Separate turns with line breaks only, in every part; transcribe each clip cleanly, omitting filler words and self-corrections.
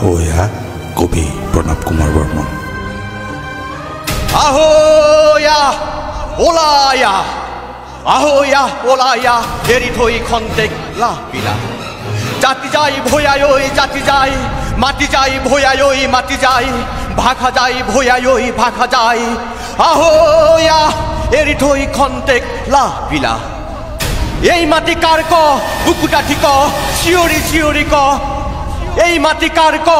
আহোয়া কবি প্ৰণৱ কুমাৰ বৰ্মন।
আহোয়া ওলায়া আহোয়া ওলায়া এৰি থৈ খন্তেক লাপিলা জাতি যাই ভয়াই ঐ জাতি যাই মাটি যাই ভয়াই ঐ মাটি যাই ভাষা যাই ভয়াই ঐ ভাষা যাই আহোয়া এৰি থৈ খন্তেক লাপিলা এই মাটি কাৰ ক বুকুটা ঠিক চিঞৰি চিঞৰি ক এই মাটি কাৰ ক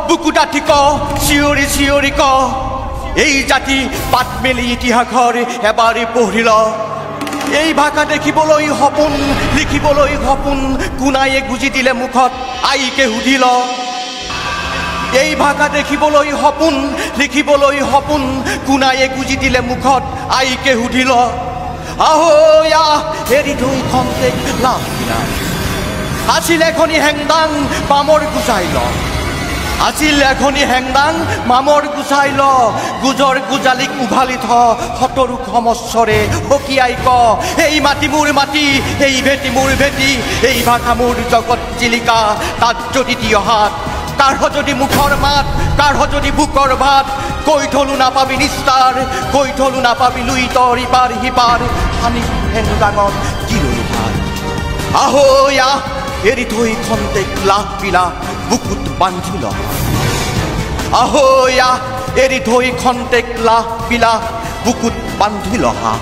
বুকুটা ঠিক চিঞৰি চিঞৰি ক এই জাতি পাত মেলি ইতিহাসৰ এবাৰে পঢ়িল এই ভাষা দেখিবলৈ সপোন লিখিবলৈ সপোন কোনায়ে গুজি দিলে মুখত আইকে সুধিল এই ভাষা দেখিবলৈ সপোন লিখিবলৈ সপোন কোনায়ে গুজি দিলে মুখত আইকে সুধিল আহোয়া এৰি থৈ খন্তেক লাপিলা আছিল এখনি হেংদাং বামৰ গুচাই ল আছিল এখনি হেংদাং মামৰ গুচাই ল গুজৰ গুজালিক উভালি থ সতৰু সমস্বৰে হকিয়াই ক এই মাটি মোৰ মাটি এই ভেটি মোৰ ভেটি এই ভাষা মোৰ জগত জিলিকা তাত যদি দিয় হাত কাঢ় যদি মুখৰ মাত কাঢ় যদি বুকৰ ভাত কৈ থলো নাপাবি নিস্তাৰ কৈ থলো নাপাবি লুইতৰ ইপাৰ সিপাৰ সানি হেংদাঙত কিলৈ ভাত আহোয়া এৰি থৈ খন্তেক লাপিলা বুকুত বান্ধি ল আহোয়া এৰি থৈ খন্তেক লাপিলা বুকুত বান্ধি লহা।